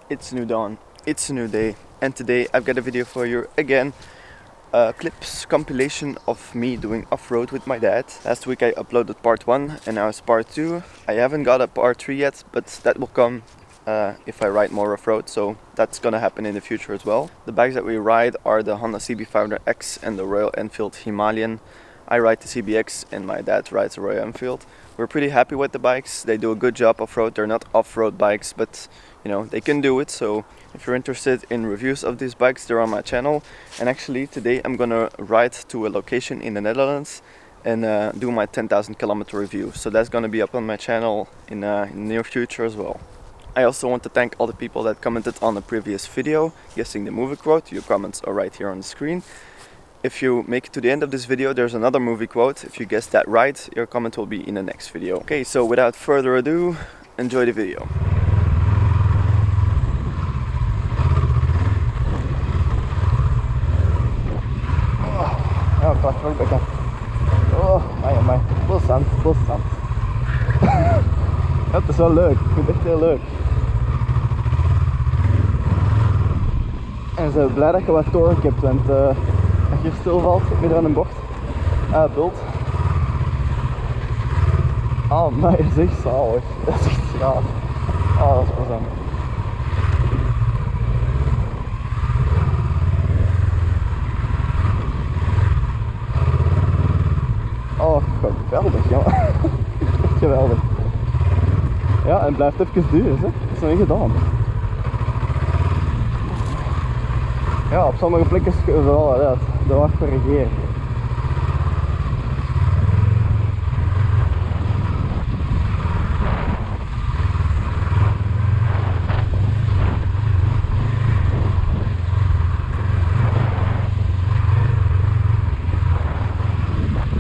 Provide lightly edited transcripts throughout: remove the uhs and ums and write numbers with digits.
It's a new dawn, it's a new day, and today I've got a video for you again. Clips compilation of me doing off-road with my dad. Last week I uploaded part 1 and now it's part 2. I haven't got a part 3 yet, but that will come if I ride more off-road, so that's gonna happen in the future as well. The bikes that we ride are the Honda CB500X and the Royal Enfield Himalayan. I ride the CBX and my dad rides the Royal Enfield. We're pretty happy with the bikes. They do a good job off-road. They're not off-road bikes, but you know, they can do it. So if you're interested in reviews of these bikes, they're on my channel. And actually today I'm gonna ride to a location in the Netherlands and do my 10,000 kilometer review. So that's gonna be up on my channel in the near future as well. I also want to thank all the people that commented on the previous video, guessing the movie quote. Your comments are right here on the screen. If you make it to the end of this video, there's another movie quote. If you guess that right, your comment will be in the next video. Okay, so without further ado, enjoy the video. Ja, klart wel bekend. Amai. Vol zand. Ja, het is wel leuk. Ik vind het echt heel leuk. En zo blij dat je wat torque hebt, want als je stilvalt midden aan een bocht, bult. Oh, maar dat is echt zalig. Dat is echt gaaf. Oh, dat is plezant. Oh, geweldig, jongen. Echt geweldig. Ja, en het blijft even duren, hè. Dat is nog niet gedaan. Ja, op sommige plekken is het wel uit. Dat mag corrigeren.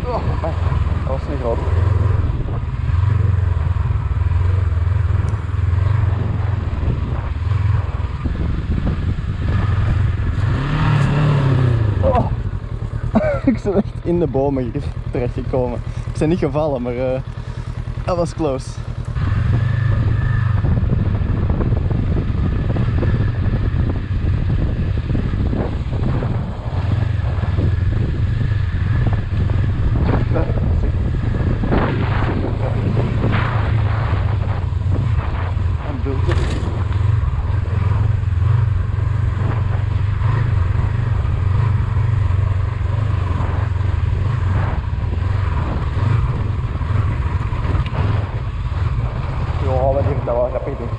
Dat was niet groot. Ik zit echt in de bomen hier terechtgekomen. Ik ben niet gevallen, maar dat was close. Dat was grappig doen. Ik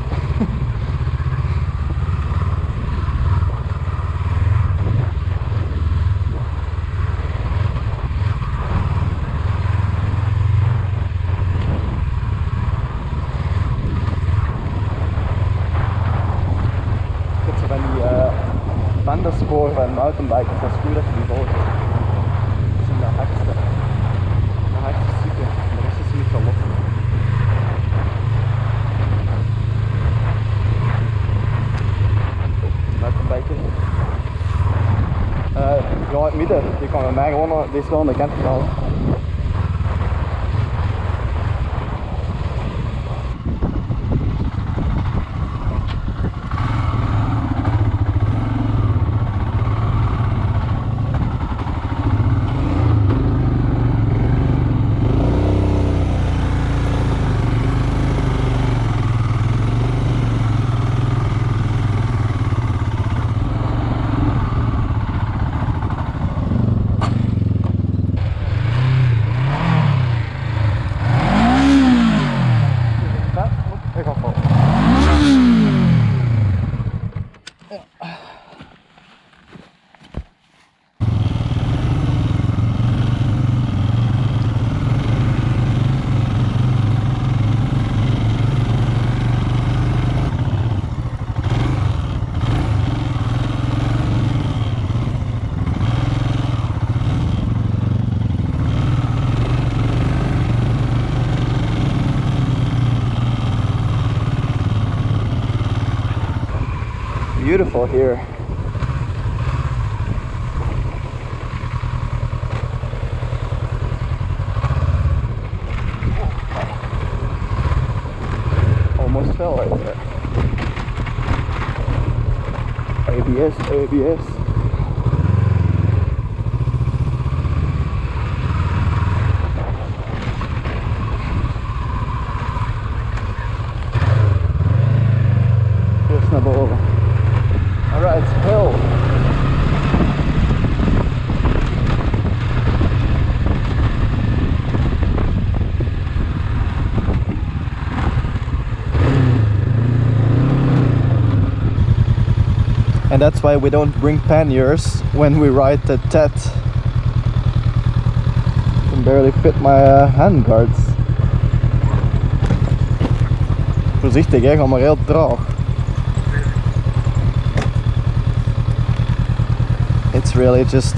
heb zo van die bandensporen van mountainbikers, dat is goed dat je die volgt. Dat zijn de hardste stukken, de rest is niet gelost. Ja, het midden. Je kan bij mij gewoon deze wel aan de kant halen. Beautiful here. Almost fell right there. ABS, ABS. Eerst naar boven. Alright, hill. And that's why we don't bring panniers when we ride the TED. I can barely fit my hand guards. Voorzichtig, hè, ga maar heel traag. It's really just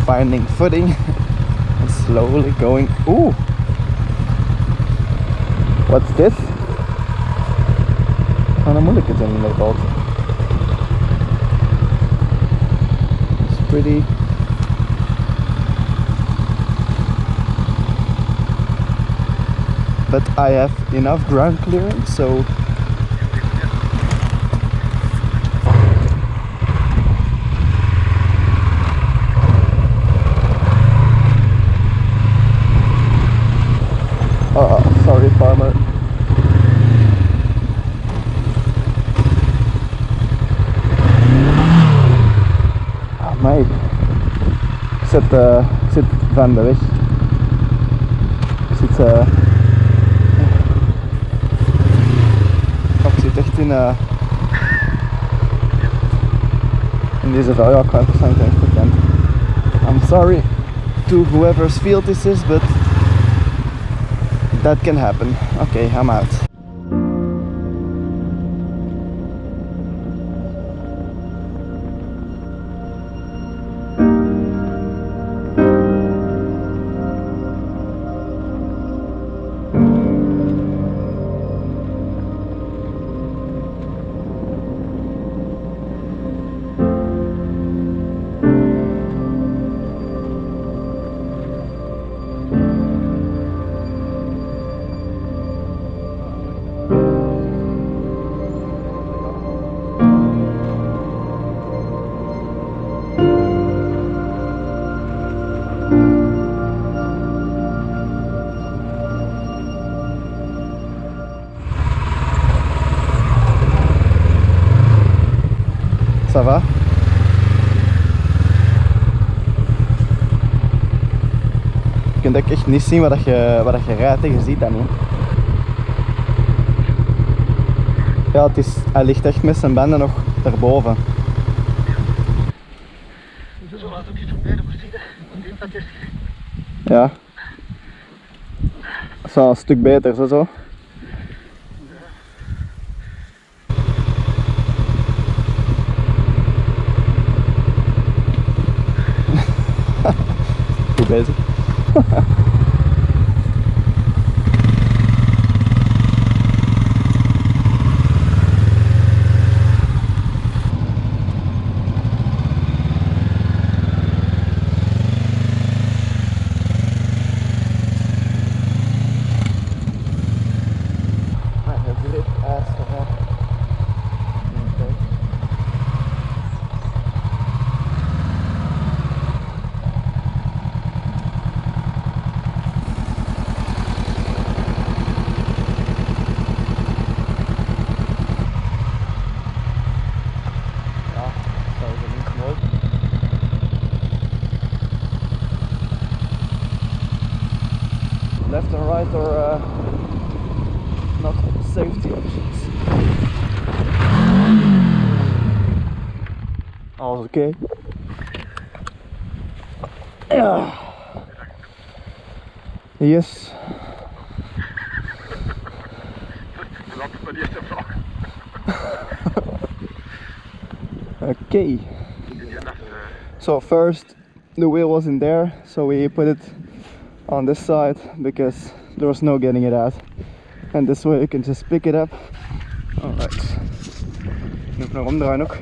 finding footing and slowly going. Ooh! What's this? Van een moeilijke ding inderdaad. It's pretty. But I have enough ground clearance, so sorry farmer. Ah, mate. Ik zit van de weg. Ik zit echt in deze vrouw. Ja, ik ga even zijn bekend. I'm sorry to whoever's field this is, but that can happen. Okay, I'm out. Ça va? Je kunt ook echt niet zien wat je rijdt en je ziet dat niet. Ja, hij ligt echt met zijn banden nog daarboven. Ja. Dat is wel een stuk beter, zo. Goed bezig. Left and right are not safety options. All's okay. Yeah. Yes. Okay. So first the wheel wasn't there, so we put it on this side because there was no getting it out, and this way you can just pick it up. Alright, nu nog omdraaien ook.